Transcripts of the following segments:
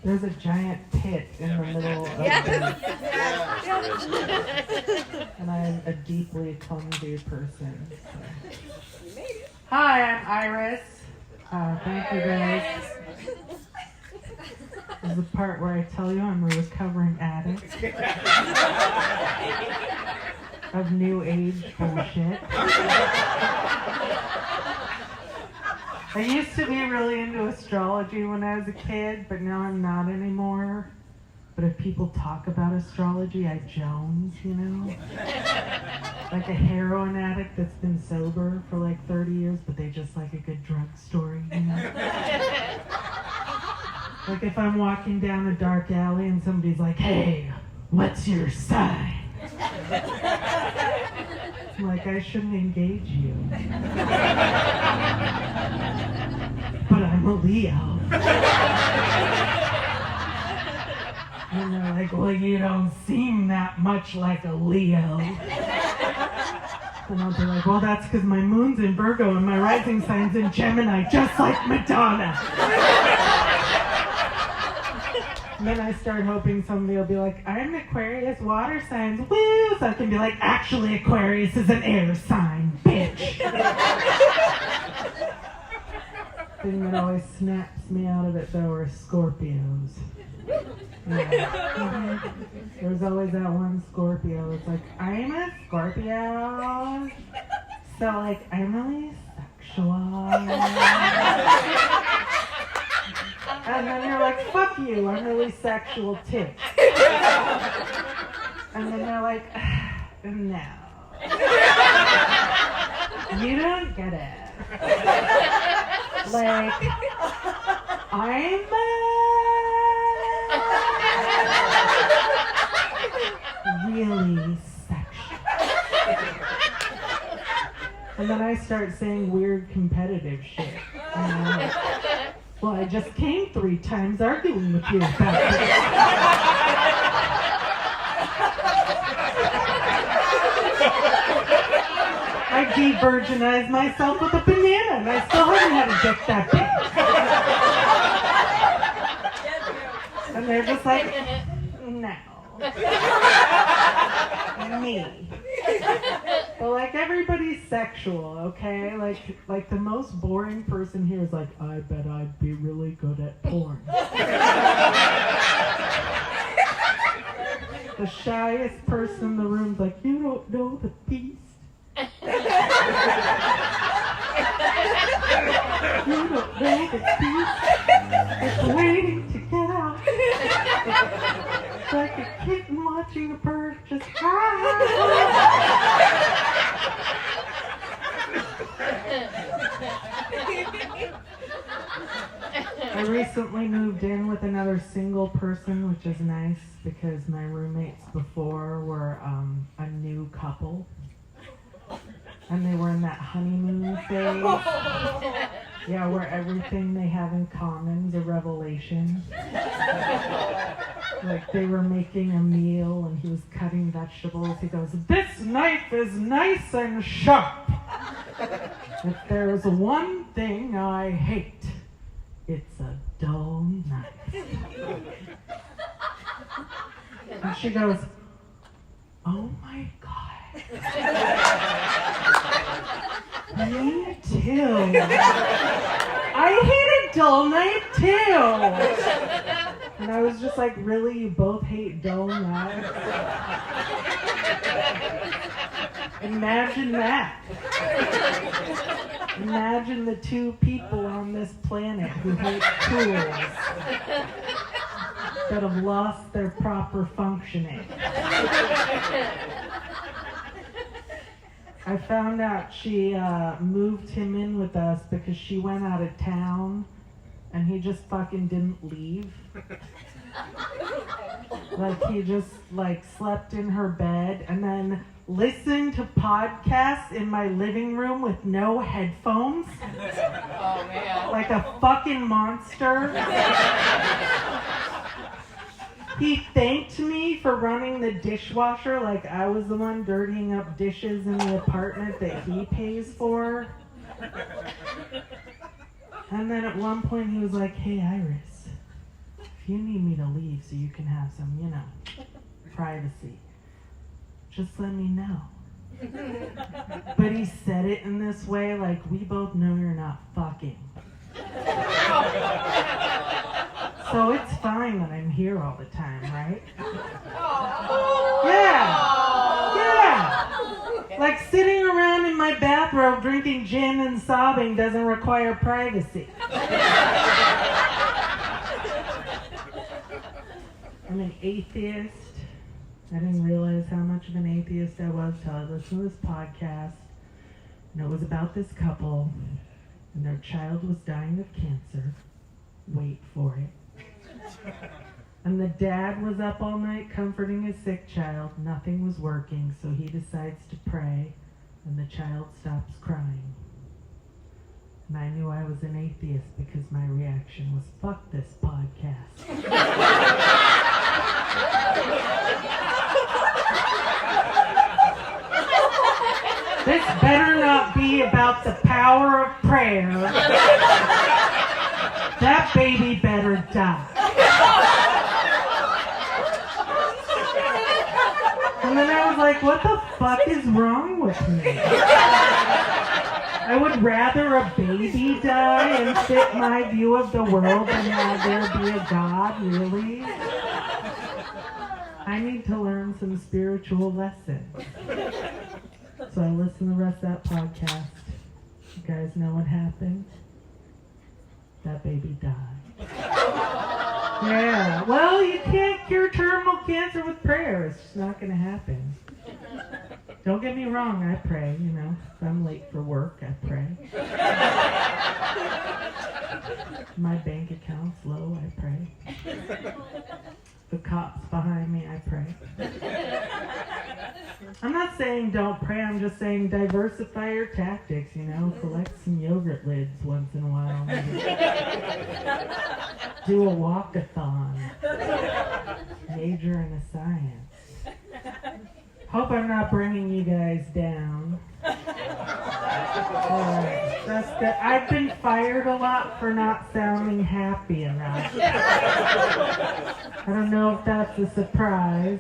There's a giant pit in the middle of and I'm a deeply clumsy person. So. Hi, I'm Iris. Thank you guys. This is the part where I tell you I'm a recovering addict of new age bullshit. I used to be really into astrology when I was a kid, but now I'm not anymore. But if people talk about astrology, I jones, you know? Like a heroin addict that's been sober for like 30 years, but they just like a good drug story, you know? Like if I'm walking down a dark alley and somebody's like, hey, what's your sign? I'm like, I shouldn't engage you. But I'm a Leo. And they're like, well, you don't seem that much like a Leo. And I'll be like, well, that's because my moon's in Virgo and my rising sign's in Gemini, just like Madonna. And then I start hoping somebody will be like, I'm an Aquarius, water signs, woo! So I can be like, actually Aquarius is an air sign, bitch. The thing that always snaps me out of it though are Scorpios. Yeah. There's always that one Scorpio. It's like, I'm a Scorpio, so like I'm really sexual. And then you're like, fuck you, I'm really sexual too. And then they're like, no. You don't get it. Like, I'm really sexual. And then I start saying weird competitive shit. Well, I just came 3 times arguing with you about it. I de-virginized myself with a banana and I still haven't had a dick that big. And they're just like, no. Me. But like everybody's sexual, okay? Like the most boring person here is like, I bet I'd be really good at porn. The shyest person in the room's like, you don't know the beast. You don't know the beast. It's waiting to get out. It's like a kitten watching a bird just I recently moved in with another single person, which is nice because my roommates before were a new couple. And they were in that honeymoon phase. Yeah, where everything they have in common is a revelation. Like they were making a meal and he was cutting vegetables. He goes, this knife is nice and sharp. If there's one thing I hate, it's a dull knife. And she goes, oh my God. Me too. I hate a dull knife too. And I was just like, really? You both hate dull knives? Imagine that. Imagine the 2 people on this planet who hate tools that have lost their proper functioning. I found out she moved him in with us because she went out of town and he just fucking didn't leave. Like he just like slept in her bed and then listened to podcasts in my living room with no headphones. Oh man. Like a fucking monster. He thanked me for running the dishwasher like I was the one dirtying up dishes in the apartment that he pays for. And then at one point he was like, hey Iris, if you need me to leave so you can have some, privacy, just let me know. But he said it in this way, like, we both know you're not fucking. So it's fine that I'm here all the time, right? Yeah. Like sitting around in my bathrobe drinking gin and sobbing doesn't require privacy. I'm an atheist. I didn't realize how much of an atheist I was till I listened to this podcast. And it was about this couple, and their child was dying of cancer. Wait for it. And the dad was up all night comforting his sick child. Nothing was working, so he decides to pray, and the child stops crying. And I knew I was an atheist because my reaction was, fuck this podcast. This better not be about the power of prayer. That baby better die. And then I was like, what the fuck is wrong with me? I would rather a baby die and fit my view of the world than have there be a God, really? I need to learn some spiritual lessons. So I listened to the rest of that podcast. You guys know what happened? That baby died. Yeah, well, you can't cure terminal cancer with prayer. It's just not going to happen. Don't get me wrong, I pray, If I'm late for work, I pray. My bank account's low, I pray. The cops behind me, I pray. I'm not saying don't pray, I'm just saying diversify your tactics, collect some yogurt lids once in a while. Maybe. Do a walkathon. Major in a science. Hope I'm not bringing you guys down. That's good. I've been fired a lot for not sounding happy enough. I don't know if that's a surprise.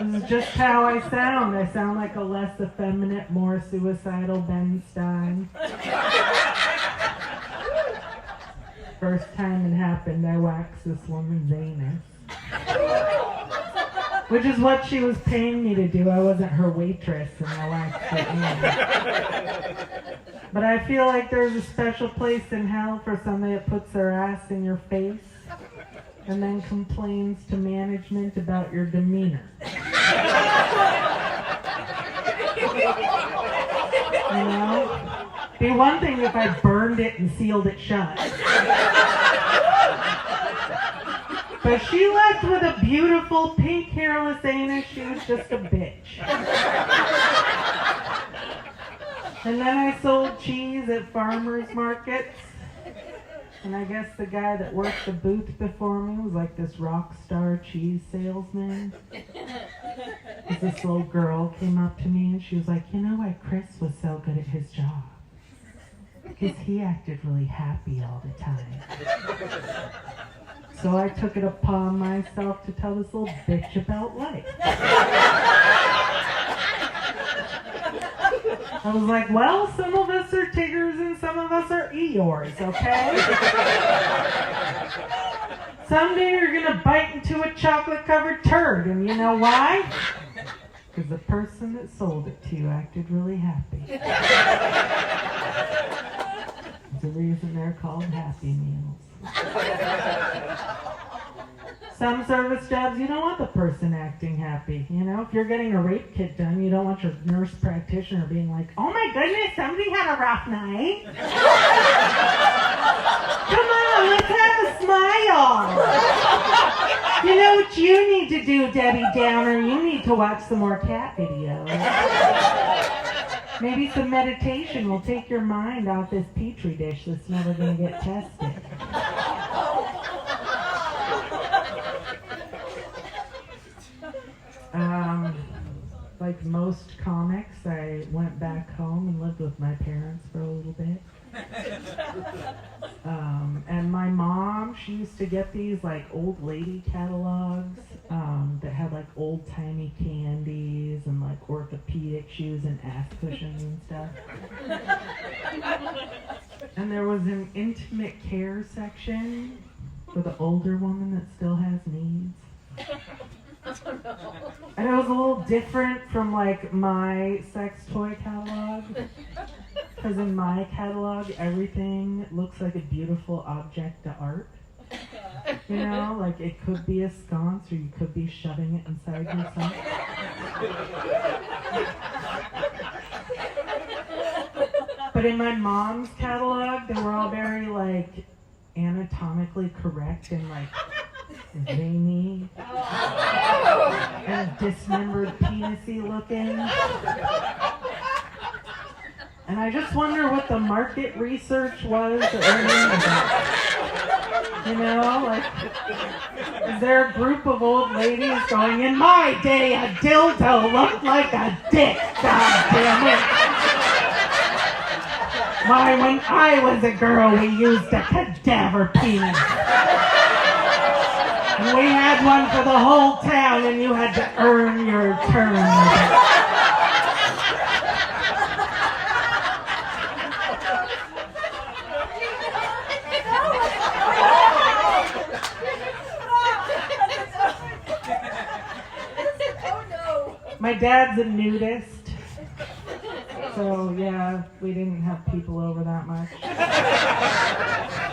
This is just how I sound. I sound like a less effeminate, more suicidal Benson. First time it happened, I waxed this woman's anus. Which is what she was paying me to do. I wasn't her waitress, and I waxed her anus. But I feel like there's a special place in hell for somebody that puts their ass in your face and then complains to management about your demeanor. Be one thing if I burned it and sealed it shut. But she left with a beautiful pink hairless anus. She was just a bitch. And then I sold cheese at farmers markets. And I guess the guy that worked the booth before me was like this rock star cheese salesman. This little girl came up to me and she was like, you know why Chris was so good at his job? Because he acted really happy all the time. So I took it upon myself to tell this little bitch about life. I was like, well, some of us are Tiggers and some of us are Eeyores, okay? Someday you're going to bite into a chocolate-covered turd, and you know why? Because the person that sold it to you acted really happy. There's a reason they're called Happy Meals. Some service jobs, you don't want the person acting happy. If you're getting a rape kit done, you don't want your nurse practitioner being like, oh my goodness, somebody had a rough night. Come on, let's have a smile. You know what you need to do, Debbie Downer? You need to watch some more cat videos. Maybe some meditation will take your mind off this petri dish that's never going to get tested. Like most comics, I went back home and lived with my parents for a little bit. And my mom, she used to get these like old lady catalogs that had like old timey candies and like orthopedic shoes and ass cushions and stuff. And there was an intimate care section for the older woman that still has needs. And it was a little different from like my sex toy catalog. Because in my catalog, everything looks like a beautiful object of art. You know, like it could be a sconce or you could be shoving it inside yourself. But in my mom's catalog, they were all very like anatomically correct and like veiny and dismembered penis-y looking. And I just wonder what the market research was that went into that. You know, like, is there a group of old ladies going, in my day a dildo looked like a dick, god damn it. Why, when I was a girl, we used a cadaver penis. And we had one for the whole town, and you had to earn your turn with it. My dad's a nudist, so yeah, we didn't have people over that much.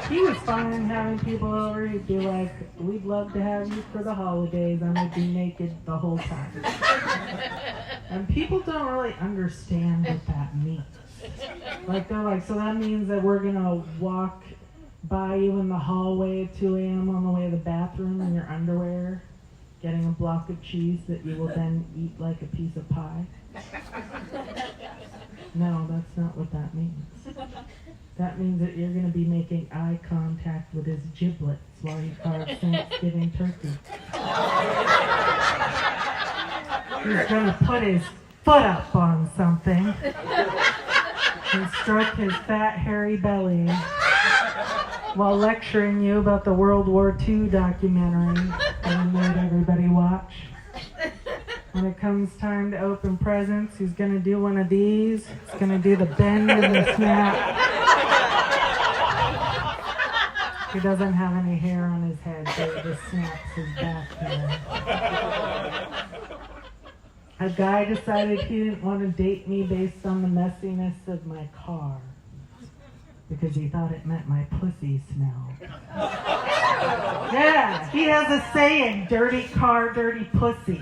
He was fine having people over. He'd be like, we'd love to have you for the holidays, and I'd be naked the whole time. And people don't really understand what that means. Like, they're like, so that means that we're gonna walk by you in the hallway at 2 a.m. on the way to the bathroom in your underwear, getting a block of cheese that you will then eat like a piece of pie? No, that's not what that means. That means that you're going to be making eye contact with his giblets while he carves Thanksgiving turkey. He's going to put his foot up on something and stroke his fat, hairy belly while lecturing you about the World War II documentary that he made everybody watch. When it comes time to open presents, he's going to do one of these. He's going to do the bend and the snap. He doesn't have any hair on his head, so he just snaps his back hair. A guy decided he didn't want to date me based on the messiness of my car, because he thought it meant my pussy smelled. Yeah, he has a saying, dirty car, dirty pussy.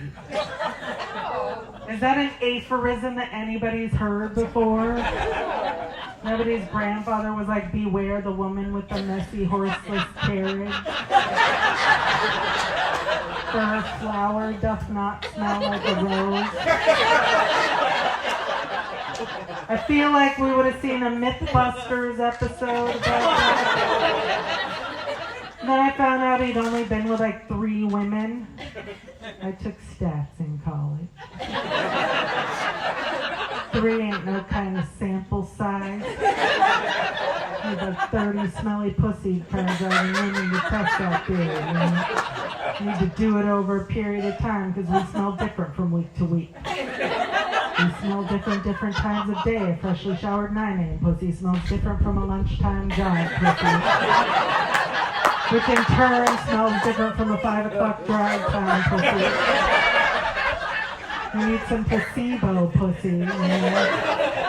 Is that an aphorism that anybody's heard before? Nobody's grandfather was like, beware the woman with the messy horseless carriage. For her flower doth not smell like a rose. I feel like we would have seen a Mythbusters episode about that. And then I found out he'd only been with like 3 women. I took stats in college. 3 ain't no kind of sample size. With like 30 smelly pussy cards out of women to test that big. You need to do it over a period of time because we smell different from week to week. We smell different times of day. A freshly showered 9 a.m. pussy smells different from a lunchtime jog pussy. Which in turn smells different from a 5 o'clock drive time pussy. You need some placebo pussy, you know?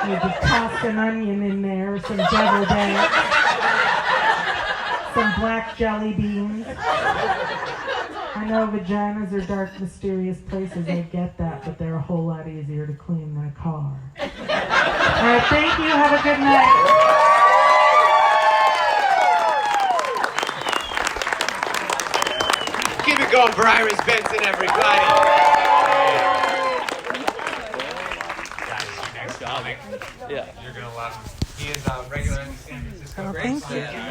You need to toss an onion in there, some devil dance, some black jelly beans. I know vaginas are dark, mysterious places, I get that, but they're a whole lot easier to clean than a car. Alright, thank you, have a good night. Keep it going for Iris Benson, everybody. Guys, next comic. Yeah. You're going to love him. He is regular in San Francisco. Oh, thank you.